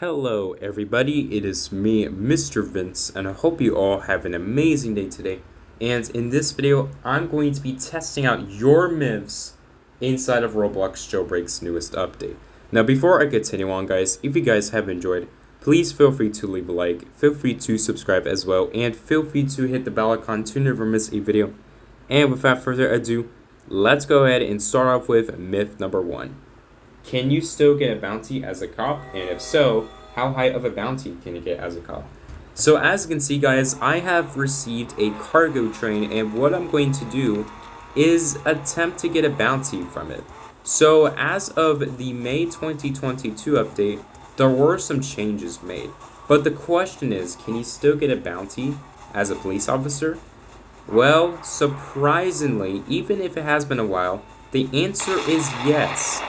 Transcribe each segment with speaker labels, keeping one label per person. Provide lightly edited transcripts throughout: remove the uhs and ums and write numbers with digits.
Speaker 1: Hello everybody, it is me, Mr. Vince, and I hope you all have an amazing day today. And in this video, I'm going to be testing out your myths inside of Roblox Jailbreak's newest update. Now before I continue on guys, if you guys have enjoyed, please feel free to leave a like, feel free to subscribe as well, and feel free to hit the bell icon to never miss a video. And without further ado, let's go ahead and start off with myth number 1. Can you still get a bounty as a cop? And if so, how high of a bounty can you get as a cop? So as you can see guys, I have received a cargo train, and what I'm going to do is attempt to get a bounty from it. So as of the May 2022 update, there were some changes made. But the question is, can you still get a bounty as a police officer? Well, surprisingly, even if it has been a while, the answer is yes.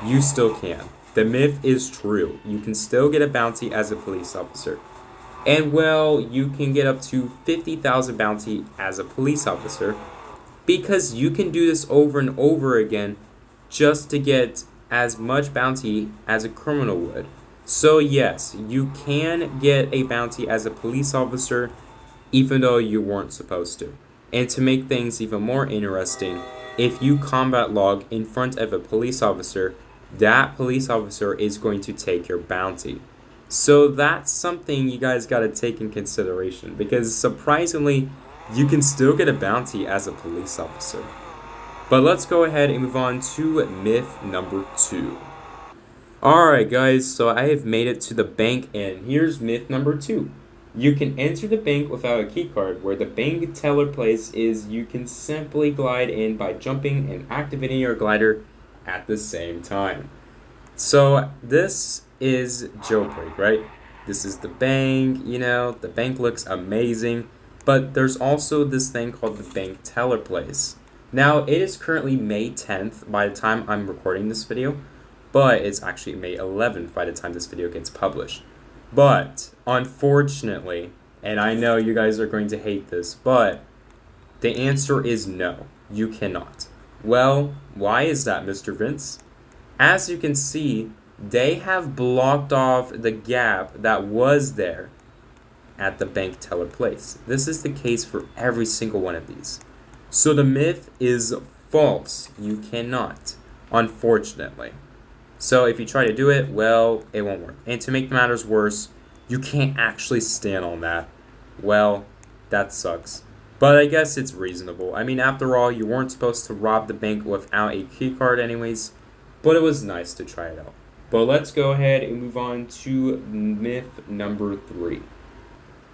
Speaker 1: You still can. The myth is true. You can still get a bounty as a police officer. And well, you can get up to 50,000 bounty as a police officer because you can do this over and over again just to get as much bounty as a criminal would. So yes, you can get a bounty as a police officer even though you weren't supposed to. And to make things even more interesting, if you combat log in front of a police officer, that police officer is going to take your bounty. So that's something you guys got to take in consideration, because surprisingly, you can still get a bounty as a police officer. But let's go ahead and move on to myth number 2. Alright guys, so I have made it to the bank, and here's myth number 2. You can enter the bank without a keycard. Where the bank teller place is, you can simply glide in by jumping and activating your glider at the same time. So this is Jailbreak, right? This is the bank, the bank looks amazing, but there's also this thing called the bank teller place. Now it is currently May 10th by the time I'm recording this video, but it's actually May 11th by the time this video gets published. But unfortunately, and I know you guys are going to hate this, but the answer is no, you cannot. Well, why is that, Mr. Vince? As you can see, they have blocked off the gap that was there at the bank teller place. This is the case for every single one of these. So the myth is false. You cannot, unfortunately. So if you try to do it, well, it won't work. And to make matters worse, you can't actually stand on that. Well, that sucks. But I guess it's reasonable. I mean, after all, you weren't supposed to rob the bank without a keycard anyways, but it was nice to try it out. But let's go ahead and move on to myth number 3.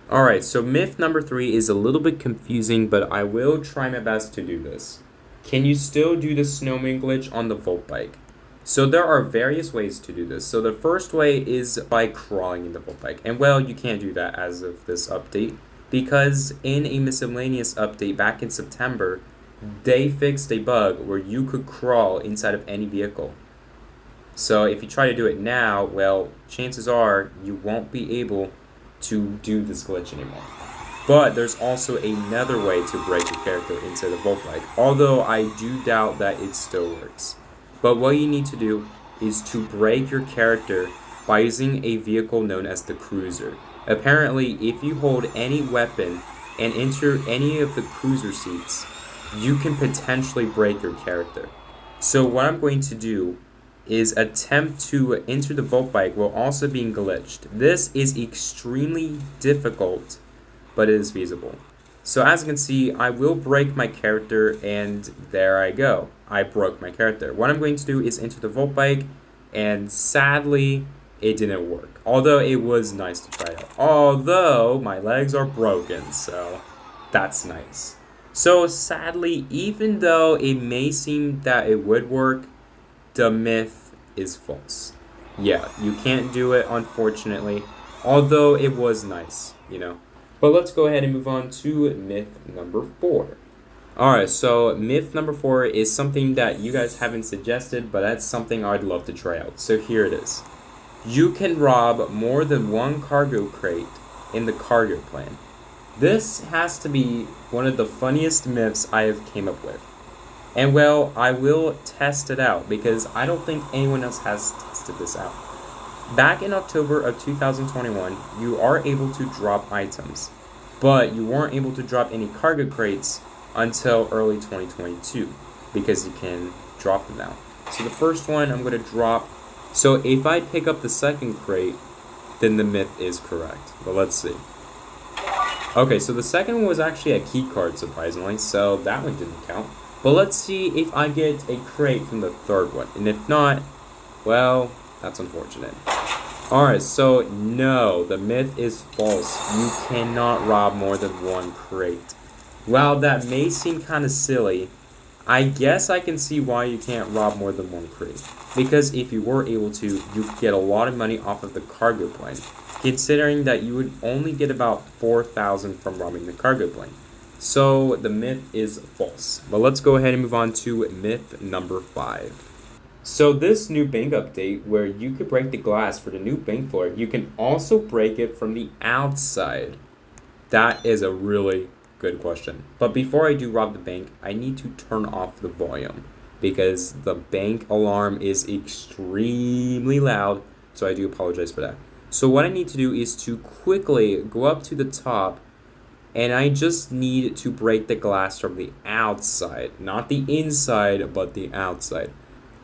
Speaker 1: Alright, so myth number 3 is a little bit confusing, but I will try my best to do this. Can you still do the Snowman glitch on the Volt bike? So there are various ways to do this. So the first way is by crawling in the Volt bike. And well, you can't do that as of this update, because in a miscellaneous update back in September, they fixed a bug where you could crawl inside of any vehicle. So if you try to do it now, well, chances are you won't be able to do this glitch anymore. But there's also another way to break your character into the Volt bike, although I do doubt that it still works. But what you need to do is to break your character by using a vehicle known as the cruiser. Apparently, if you hold any weapon and enter any of the cruiser seats, you can potentially break your character. So what I'm going to do is attempt to enter the Volt bike while also being glitched. This is extremely difficult, but it is feasible. So as you can see, I will break my character, and there I go. I broke my character. What I'm going to do is enter the Volt bike, and sadly, it didn't work. Although it was nice to try out. Although my legs are broken, so that's nice. So sadly, even though it may seem that it would work, the myth is false. Yeah, you can't do it, unfortunately. Although it was nice, But let's go ahead and move on to myth number 4. Alright, so myth number 4 is something that you guys haven't suggested, but that's something I'd love to try out. So here it is. You can rob more than one cargo crate in the cargo plane. This has to be one of the funniest myths I have came up with. And well, I will test it out because I don't think anyone else has tested this out. Back in October of 2021, you are able to drop items, but you weren't able to drop any cargo crates until early 2022 because you can drop them now. So the first one I'm going to drop. So if I pick up the second crate, then the myth is correct. But let's see. Okay, so the second one was actually a key card, surprisingly, so that one didn't count. But let's see if I get a crate from the third one. And if not, well, that's unfortunate. Alright, so no, the myth is false. You cannot rob more than one crate. While that may seem kind of silly, I guess I can see why you can't rob more than one crate. Because if you were able to, you could get a lot of money off of the cargo plane. Considering that you would only get about 4,000 from robbing the cargo plane. So the myth is false. But let's go ahead and move on to myth number 5. So this new bank update, where you could break the glass for the new bank floor, you can also break it from the outside. That is a really good question. But before I do rob the bank, I need to turn off the volume because the bank alarm is extremely loud. So I do apologize for that. So what I need to do is to quickly go up to the top, and I just need to break the glass from the outside. Not the inside, but the outside.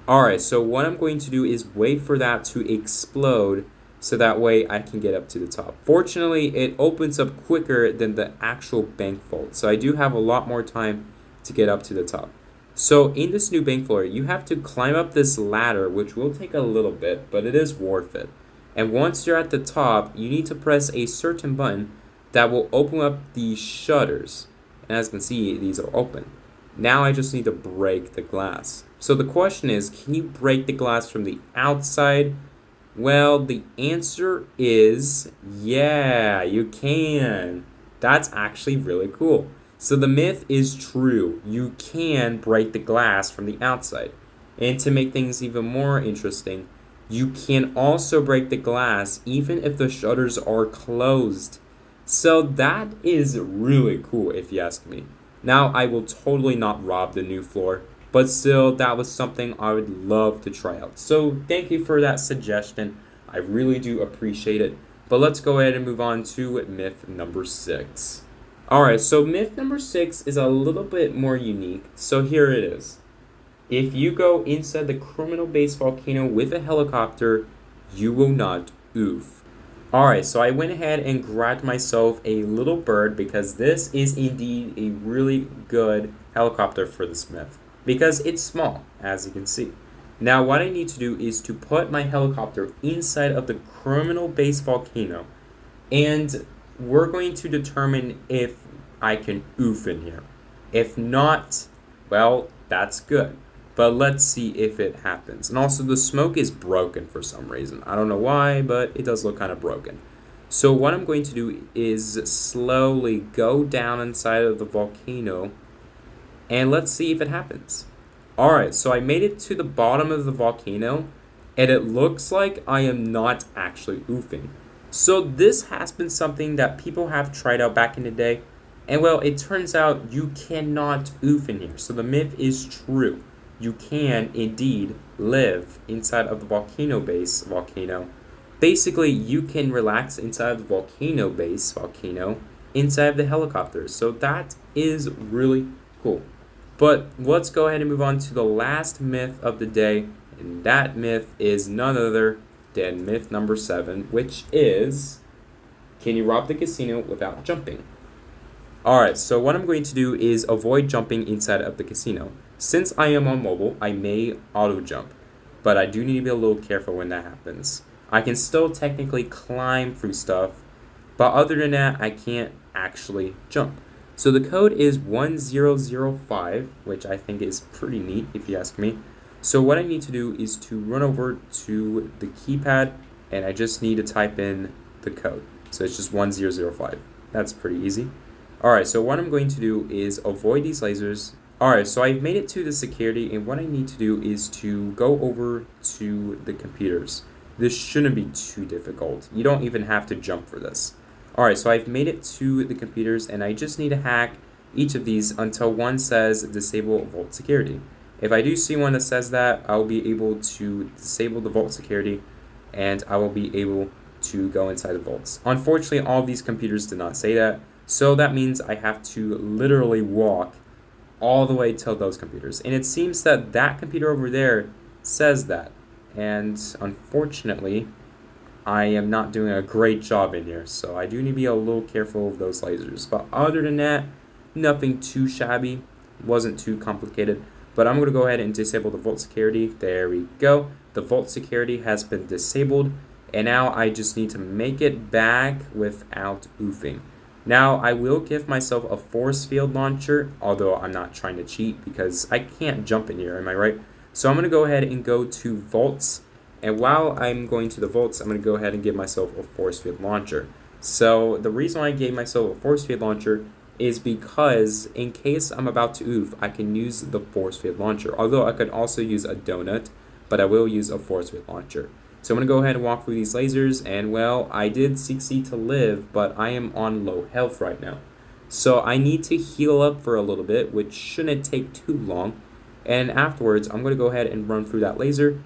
Speaker 1: Alright, so what I'm going to do is wait for that to explode so that way I can get up to the top. Fortunately, it opens up quicker than the actual bank vault, so I do have a lot more time to get up to the top. So in this new bank floor, you have to climb up this ladder, which will take a little bit, but it is worth it. And once you're at the top, you need to press a certain button that will open up these shutters. And as you can see, these are open. Now I just need to break the glass. So the question is, can you break the glass from the outside? Well, the answer is, yeah, you can. That's actually really cool. So the myth is true. You can break the glass from the outside. And to make things even more interesting, you can also break the glass even if the shutters are closed. So that is really cool if you ask me. Now I will totally not rob the new floor, but still that was something I would love to try out. So thank you for that suggestion. I really do appreciate it. But let's go ahead and move on to myth number 6. Alright, so myth number 6 is a little bit more unique. So here it is. If you go inside the criminal base volcano with a helicopter, you will not oof. Alright, so I went ahead and grabbed myself a little bird because this is indeed a really good helicopter for this myth. Because it's small, as you can see. Now what I need to do is to put my helicopter inside of the criminal base volcano. And we're going to determine if I can oof in here. If not, well, that's good. But let's see if it happens. And also the smoke is broken for some reason. I don't know why, but it does look kind of broken. So what I'm going to do is slowly go down inside of the volcano. And let's see if it happens. Alright, so I made it to the bottom of the volcano. And it looks like I am not actually oofing. So this has been something that people have tried out back in the day. And well, it turns out you cannot oof in here. So the myth is true. You can indeed live inside of the volcano. Basically, you can relax inside of the volcano inside of the helicopter. So that is really cool. But let's go ahead and move on to the last myth of the day. And that myth is none other than myth number 7, which is, can you rob the casino without jumping? Alright, so what I'm going to do is avoid jumping inside of the casino. Since I am on mobile, I may auto jump, but I do need to be a little careful when that happens. I can still technically climb through stuff, but other than that, I can't actually jump. So the code is 1005, which I think is pretty neat if you ask me. So what I need to do is to run over to the keypad, and I just need to type in the code. So it's just 1005. That's pretty easy. Alright, so what I'm going to do is avoid these lasers. Alright, so I've made it to the security, and what I need to do is to go over to the computers. This shouldn't be too difficult. You don't even have to jump for this. Alright, so I've made it to the computers, and I just need to hack each of these until one says disable vault security. If I do see one that says that, I'll be able to disable the vault security. and I will be able to go inside the vaults. Unfortunately, all of these computers did not say that, so that means I have to literally walk all the way to those computers. And it seems that that computer over there says that, and unfortunately, I am not doing a great job in here, so I do need to be a little careful of those lasers. But other than that, nothing too shabby, wasn't too complicated. But I'm going to go ahead and disable the vault security. There we go. The vault security has been disabled, and now I just need to make it back without oofing. Now, I will give myself a force field launcher, although I'm not trying to cheat because I can't jump in here, am I right? So I'm going to go ahead and go to vaults. And while I'm going to the vaults, I'm going to go ahead and give myself a force field launcher. So the reason why I gave myself a force field launcher is because in case I'm about to oof, I can use the force field launcher. Although I could also use a donut, but I will use a force field launcher. So I'm going to go ahead and walk through these lasers, and well, I did succeed to live, but I am on low health right now. So I need to heal up for a little bit, which shouldn't take too long. And afterwards, I'm going to go ahead and run through that laser.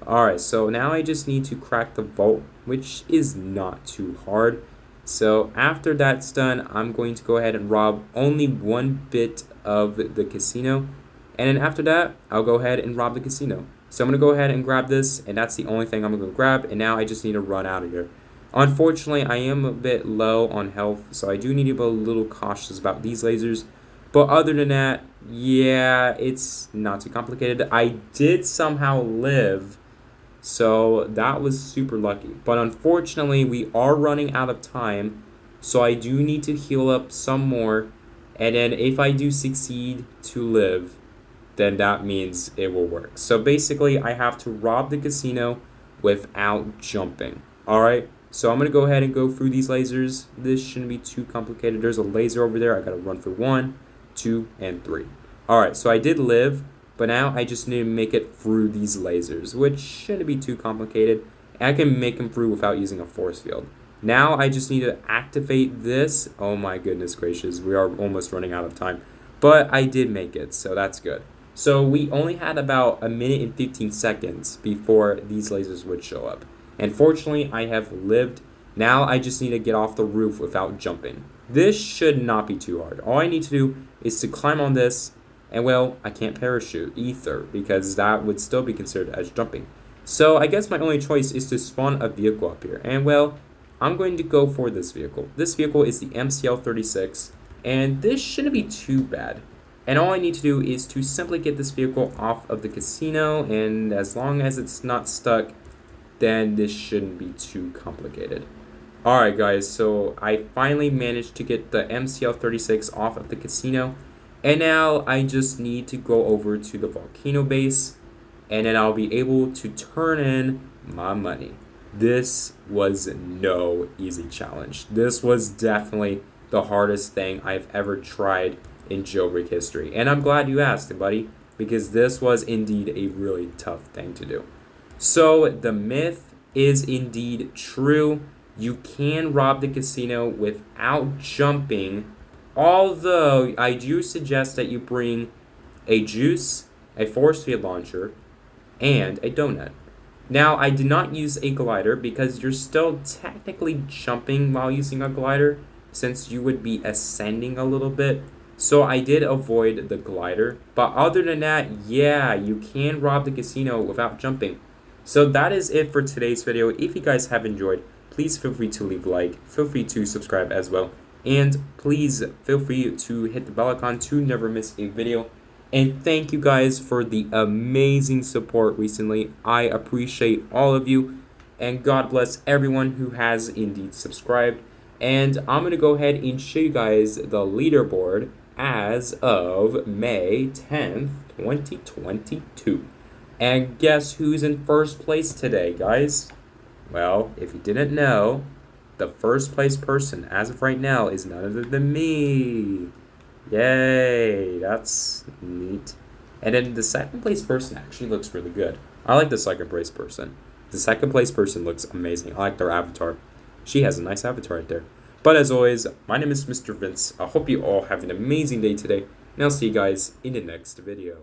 Speaker 1: Alright, so now I just need to crack the vault, which is not too hard. So after that's done, I'm going to go ahead and rob only one bit of the casino. And then after that, I'll go ahead and rob the casino. So I'm going to go ahead and grab this, and that's the only thing I'm going to grab, and now I just need to run out of here. Unfortunately, I am a bit low on health, so I do need to be a little cautious about these lasers. But other than that, yeah, it's not too complicated. I did somehow live, so that was super lucky. But unfortunately, we are running out of time, so I do need to heal up some more. And then if I do succeed to live, then that means it will work. So basically, I have to rob the casino without jumping. Alright, so I'm going to go ahead and go through these lasers. This shouldn't be too complicated. There's a laser over there. I got to run for 1, 2, and 3. Alright, so I did live, but now I just need to make it through these lasers, which shouldn't be too complicated. I can make them through without using a force field. Now I just need to activate this. Oh my goodness gracious, we are almost running out of time. But I did make it, so that's good. So we only had about a minute and 15 seconds before these lasers would show up. And fortunately, I have lived. Now I just need to get off the roof without jumping. This should not be too hard. All I need to do is to climb on this, and well, I can't parachute either because that would still be considered as jumping. So I guess my only choice is to spawn a vehicle up here. And well, I'm going to go for this vehicle. This vehicle is the MCL-36, and this shouldn't be too bad. And all I need to do is to simply get this vehicle off of the casino, and as long as it's not stuck, then this shouldn't be too complicated. Alright guys, so I finally managed to get the MCL-36 off of the casino, and now I just need to go over to the Volcano base, and then I'll be able to turn in my money. This was no easy challenge. This was definitely the hardest thing I've ever tried in Jailbreak history. And I'm glad you asked, buddy, because this was indeed a really tough thing to do. So the myth is indeed true. You can rob the casino without jumping, although I do suggest that you bring a juice, a force field launcher, and a donut. Now, I did not use a glider because you're still technically jumping while using a glider, since you would be ascending a little bit. So I did avoid the glider, but other than that, yeah, you can rob the casino without jumping. So that is it for today's video. If you guys have enjoyed, please feel free to leave a like, feel free to subscribe as well, and please feel free to hit the bell icon to never miss a video. And thank you guys for the amazing support recently. I appreciate all of you, and God bless everyone who has indeed subscribed. And I'm going to go ahead and show you guys the leaderboard as of May 10th, 2022. And guess who's in first place today, guys? Well, if you didn't know, the first place person as of right now is none other than me. Yay, that's neat. And then the second place person actually looks really good. I like the second place person. The second place person looks amazing. I like their avatar. She has a nice avatar right there. But as always, my name is Mr. Vince. I hope you all have an amazing day today, and I'll see you guys in the next video.